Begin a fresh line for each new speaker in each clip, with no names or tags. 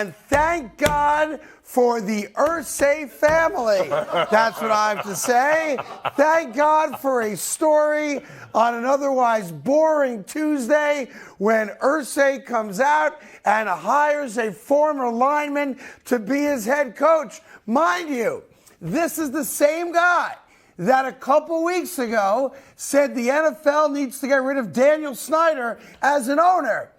And thank God for the Irsay family. That's what I have to say. Thank God for a story on an otherwise boring Tuesday when Irsay comes out and hires a former lineman to be his head coach. Mind you, this is the same guy that a couple weeks ago said the NFL needs to get rid of Daniel Snyder as an owner.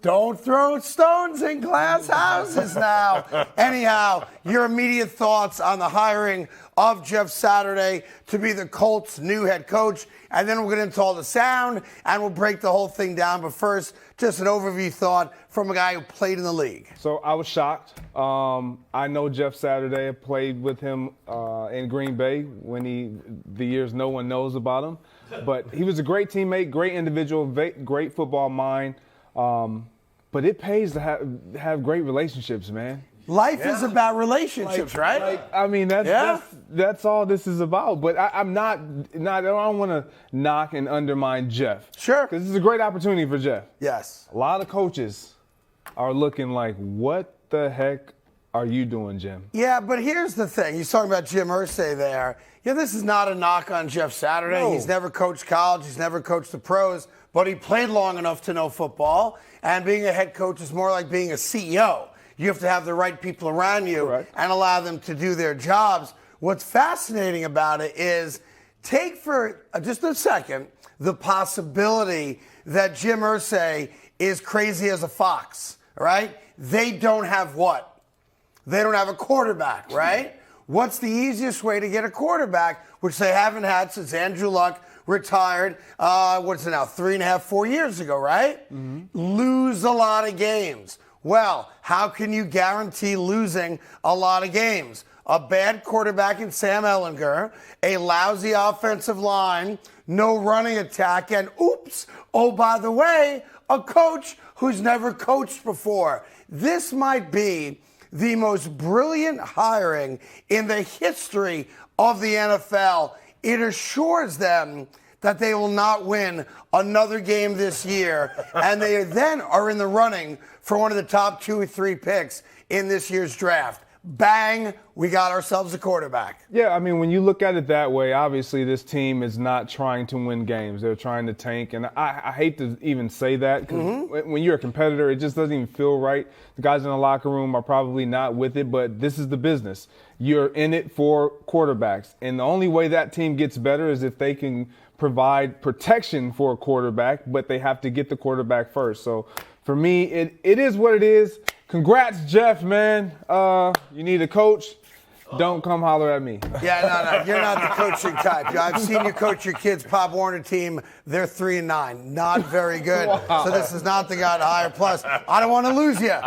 Don't throw stones in glass houses now. Anyhow, your immediate thoughts on the hiring of Jeff Saturday to be the Colts' new head coach. And then we'll get into all the sound, and we'll break the whole thing down. But first, just an overview thought from a guy who played in the league.
So I was shocked. I know Jeff Saturday. I played with him in Green Bay the years no one knows about him. But he was a great teammate, great individual, great football mind. But it pays to have great relationships, man.
Life is about relationships, right?
I mean, that's all this is about. But I'm not. I don't want to knock and undermine Jeff.
Sure.
Because this is a great opportunity for Jeff.
Yes.
A lot of coaches are looking like, what the heck are you doing, Jim?
Yeah, but here's the thing. He's talking about Jim Irsay there. Yeah, this is not a knock on Jeff Saturday. No. He's never coached college. He's never coached the pros. But he played long enough to know football. And being a head coach is more like being a CEO. You have to have the right people around you and allow them to do their jobs. What's fascinating about it is take for just a second the possibility that Jim Irsay is crazy as a fox, right? They don't have what? They don't have a quarterback, right? What's the easiest way to get a quarterback, which they haven't had since Andrew Luck retired, what's it now, 3.5, 4 years ago, right? Mm-hmm. Lose a lot of games. Well, how can you guarantee losing a lot of games? A bad quarterback in Sam Ehlinger, a lousy offensive line, no running attack, and oops, oh, by the way, a coach who's never coached before. This might be the most brilliant hiring in the history of the NFL. It assures them that they will not win another game this year, and they then are in the running for one of the top 2 or 3 picks in this year's draft. Bang, we got ourselves a quarterback.
Yeah, I mean, when you look at it that way, obviously this team is not trying to win games. They're trying to tank, and I hate to even say that because when you're a competitor, it just doesn't even feel right. The guys in the locker room are probably not with it, but this is the business. You're in it for quarterbacks, and the only way that team gets better is if they can provide protection for a quarterback, but they have to get the quarterback first. So for me, it is what it is. Congrats, Jeff, man. You need a coach. Don't come holler at me.
Yeah, no. You're not the coaching type. I've seen you coach your kids' Pop Warner team. They're 3-9. Not very good. Wow. So this is not the guy to hire. Plus, I don't want to lose you.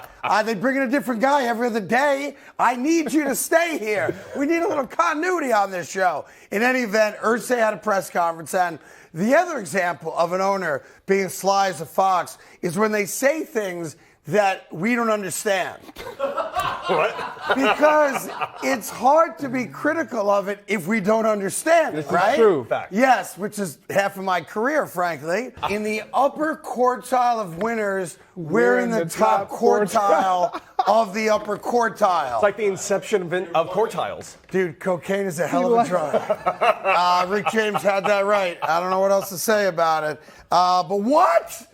They bring in a different guy every other day. I need you to stay here. We need a little continuity on this show. In any event, Irsay had a press conference, and the other example of an owner being sly as a fox is when they say things that we don't understand.
What?
Because it's hard to be critical of it if we don't understand it, right?
This is true.
Fact.
Yes, which is half of my career, frankly. In the upper quartile of winners, we're in the top quartile of the upper quartile.
It's like the inception of quartiles.
Dude, cocaine is a hell of a drug. Rick James had that right. I don't know what else to say about it. But what?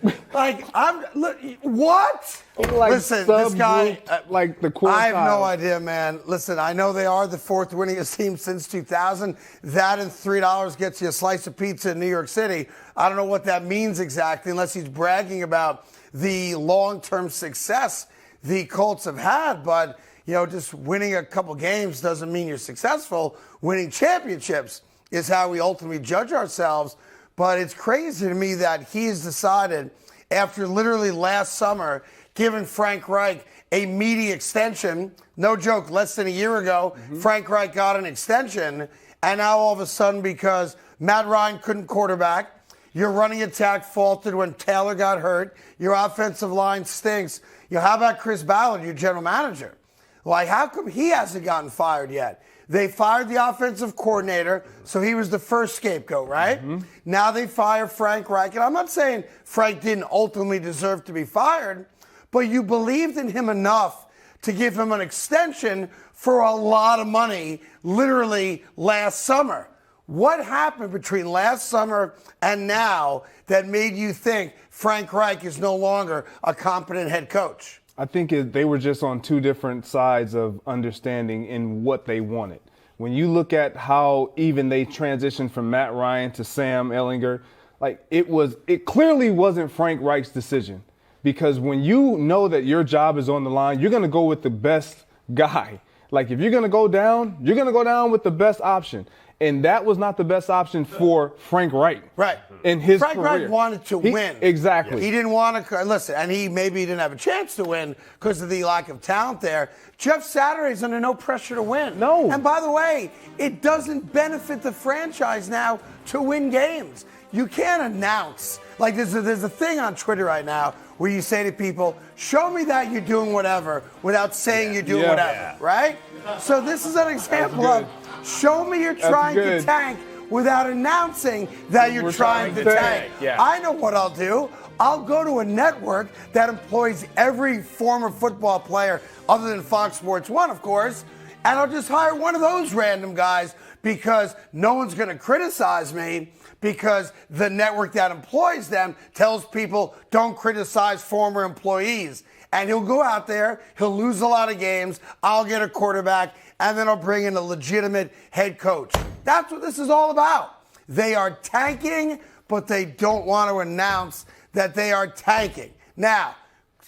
What? Listen, this guy,
like the quartile.
I have no idea, man. Listen, I know they are the 4th winningest team since 2000. That and $3 gets you a slice of pizza in New York City. I don't know what that means exactly, unless he's bragging about the long-term success the Colts have had. But, just winning a couple games doesn't mean you're successful. Winning championships is how we ultimately judge ourselves. But it's crazy to me that he's decided, after literally last summer, giving Frank Reich a meaty extension. No joke, less than a year ago, Frank Reich got an extension. And now all of a sudden, because Matt Ryan couldn't quarterback, your running attack faltered when Taylor got hurt, your offensive line stinks. How about Chris Ballard, your general manager? Like, how come he hasn't gotten fired yet? They fired the offensive coordinator, so he was the first scapegoat, right? Now they fire Frank Reich. And I'm not saying Frank didn't ultimately deserve to be fired, but you believed in him enough to give him an extension for a lot of money, literally last summer. What happened between last summer and now that made you think Frank Reich is no longer a competent head coach?
I think they were just on two different sides of understanding in what they wanted. When you look at how even they transitioned from Matt Ryan to Sam Ehlinger, like it clearly wasn't Frank Reich's decision, because when you know that your job is on the line, you're going to go with the best guy. Like if you're going to go down, you're going to go down with the best option. And that was not the best option for Frank Reich.
Right.
In his
Frank
career.
Reich wanted to win.
Exactly.
He didn't want to, listen, and he maybe didn't have a chance to win because of the lack of talent there. Jeff Saturday's under no pressure to win.
No.
And by the way, it doesn't benefit the franchise now to win games. You can't announce, like there's a thing on Twitter right now where you say to people, show me that you're doing whatever without saying you're doing whatever, right? So this is an example of show me you're trying to tank without announcing that you're trying to tank.
Yeah.
I know what I'll do. I'll go to a network that employs every former football player other than Fox Sports 1, of course, and I'll just hire one of those random guys because no one's going to criticize me because the network that employs them tells people don't criticize former employees. And he'll go out there, he'll lose a lot of games, I'll get a quarterback, and then I'll bring in a legitimate head coach. That's what this is all about. They are tanking, but they don't want to announce that they are tanking. Now,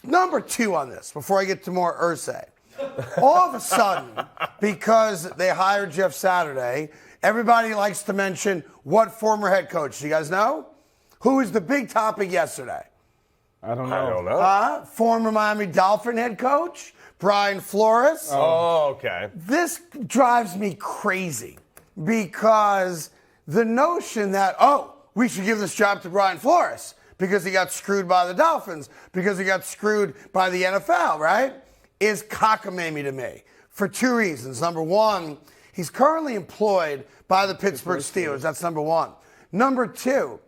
number 2 on this, before I get to more Irsay. All of a sudden, because they hired Jeff Saturday, everybody likes to mention what former head coach. Do you guys know? Who was the big topic yesterday?
I don't know.
Former Miami Dolphin head coach, Brian Flores.
Oh, okay.
This drives me crazy because the notion that, we should give this job to Brian Flores because he got screwed by the Dolphins, because he got screwed by the NFL, right, is cockamamie to me for 2 reasons. Number 1, he's currently employed by the Pittsburgh Steelers. That's number 1. Number 2,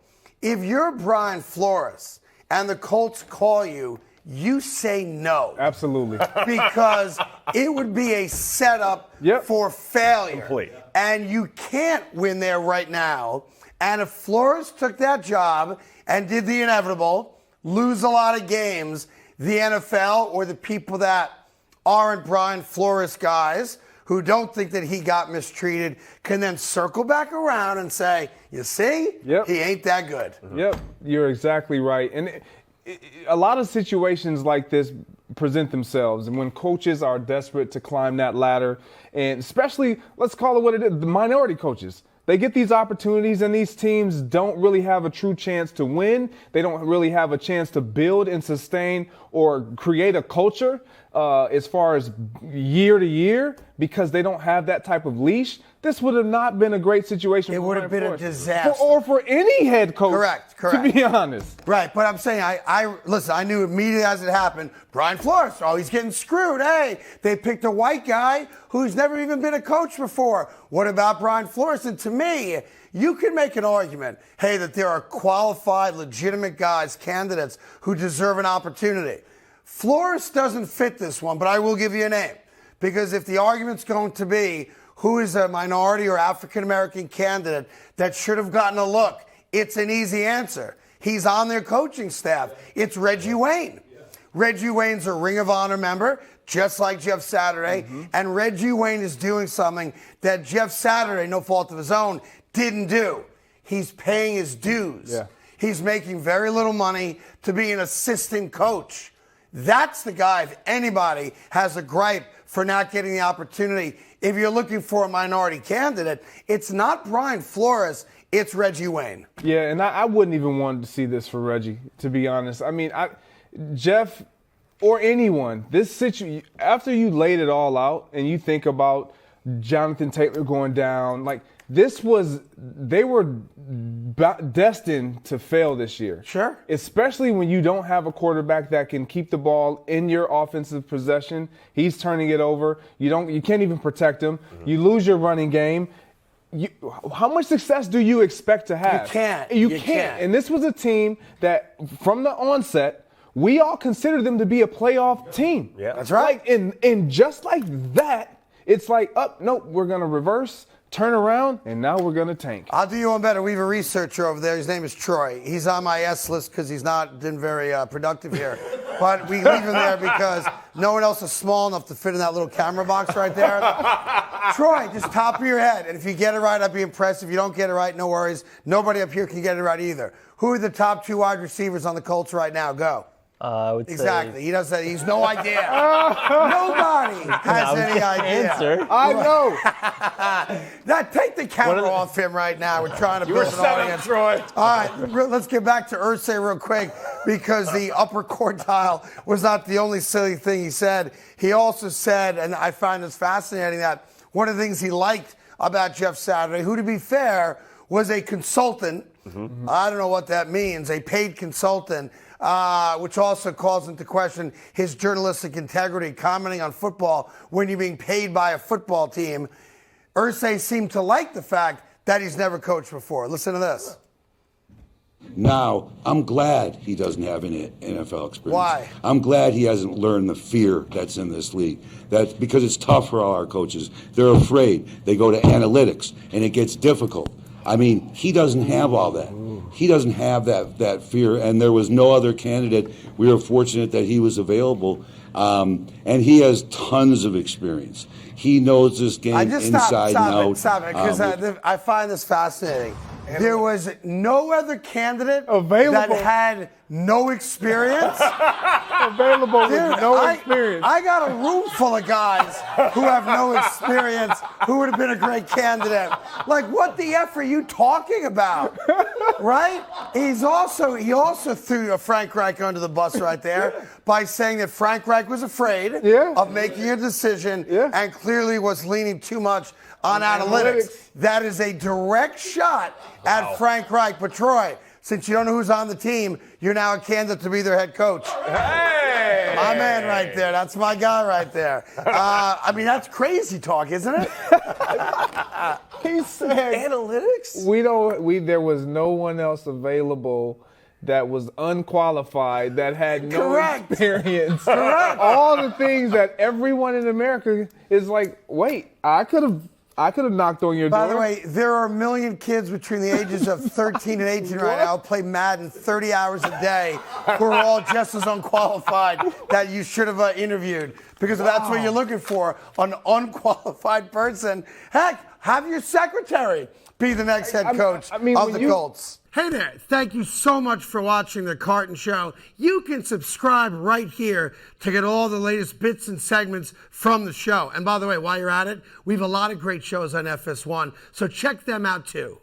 if you're Brian Flores and the Colts call you, you say no.
Absolutely.
Because it would be a setup for failure.
Complete.
And you can't win there right now. And if Flores took that job and did the inevitable, lose a lot of games, the NFL or the people that aren't Brian Flores guys who don't think that he got mistreated can then circle back around and say, you see, he ain't that good.
Yep, you're exactly right. And a lot of situations like this present themselves, and when coaches are desperate to climb that ladder, and especially, let's call it what it is, the minority coaches. They get these opportunities, and these teams don't really have a true chance to win. They don't really have a chance to build and sustain or create a culture as far as year to year, because they don't have that type of leash. This would have not been a great situation.
It would have been a disaster.
Or for any head coach,
Correct.
to be honest.
Right, but I'm saying, listen, I knew immediately as it happened, Brian Flores, he's getting screwed. Hey, they picked a white guy who's never even been a coach before. What about Brian Flores? And to me, you can make an argument, hey, that there are qualified, legitimate guys, candidates who deserve an opportunity. Flores doesn't fit this one, but I will give you a name. Because if the argument's going to be who is a minority or African-American candidate that should have gotten a look, it's an easy answer. He's on their coaching staff. It's Reggie Wayne. Reggie Wayne's a Ring of Honor member, just like Jeff Saturday. And Reggie Wayne is doing something that Jeff Saturday, no fault of his own, didn't do. He's paying his dues.
Yeah.
He's making very little money to be an assistant coach. That's the guy, if anybody has a gripe for not getting the opportunity. If you're looking for a minority candidate, it's not Brian Flores, it's Reggie Wayne.
Yeah, and I wouldn't even want to see this for Reggie, to be honest. I mean, Jeff or anyone, after you laid it all out and you think about Jonathan Taylor going down, like they were destined to fail this year.
Sure.
Especially when you don't have a quarterback that can keep the ball in your offensive possession. He's turning it over. You can't even protect him. You lose your running game. How much success do you expect to have?
You can't.
You can't. And this was a team that, from the onset, we all consider them to be a playoff team.
Yeah,
that's right.
And just like that, it's like, nope, we're going to reverse, turn around, and now we're going to tank.
I'll do you one better. We have a researcher over there. His name is Troy. He's on my S list because he's not been very productive here. But we leave him there because no one else is small enough to fit in that little camera box right there. Troy, just top of your head. And if you get it right, I'd be impressed. If you don't get it right, no worries. Nobody up here can get it right either. Who are the top 2 wide receivers on the Colts right now? Go.
I would
Exactly.
say
He does that. He's no idea. Nobody has any idea.
answer.
I know.
Now, take the camera off him right now. We're trying to build an
set up,
audience.
Troy.
All right, let's get back to Irsay real quick because the upper quartile was not the only silly thing he said. He also said, and I find this fascinating, that one of the things he liked about Jeff Saturday, who to be fair was a consultant. Mm-hmm. I don't know what that means, a paid consultant, which also calls into question his journalistic integrity, commenting on football when you're being paid by a football team. Irsay seemed to like the fact that he's never coached before. Listen to this.
Now, I'm glad he doesn't have any NFL experience.
Why?
I'm glad he hasn't learned the fear that's in this league. That's because it's tough for all our coaches. They're afraid. They go to analytics, and it gets difficult. I mean, he doesn't have all that. He doesn't have that fear, and there was no other candidate. We were fortunate that he was available, and he has tons of experience. He knows this game inside and out.
Stop it, because I find this fascinating. There was no other candidate
available
that had no experience.
Available with no experience.
I got a room full of guys who have no experience who would have been a great candidate. Like, what the F are you talking about? Right? He also threw Frank Reich under the bus right there by saying that Frank Reich was afraid of making a decision and clearly was leaning too much on analytics. That is a direct shot at Frank Reich. But Troy, since you don't know who's on the team, you're now a candidate to be their head coach.
Hey!
My man right there. That's my guy right there. I mean, that's crazy talk, isn't it?
He said
analytics?
There was no one else available that was unqualified, that had no experience.
Correct.
All the things that everyone in America is like, wait, I could have knocked on your door.
By the way, there are a million kids between the ages of 13 and 18 right now who play Madden 30 hours a day who are all just as unqualified that you should have interviewed. Because if that's what you're looking for, an unqualified person, heck, have your secretary be the next head coach of the Colts. Hey there, thank you so much for watching The Carton Show. You can subscribe right here to get all the latest bits and segments from the show. And by the way, while you're at it, we have a lot of great shows on FS1, so check them out too.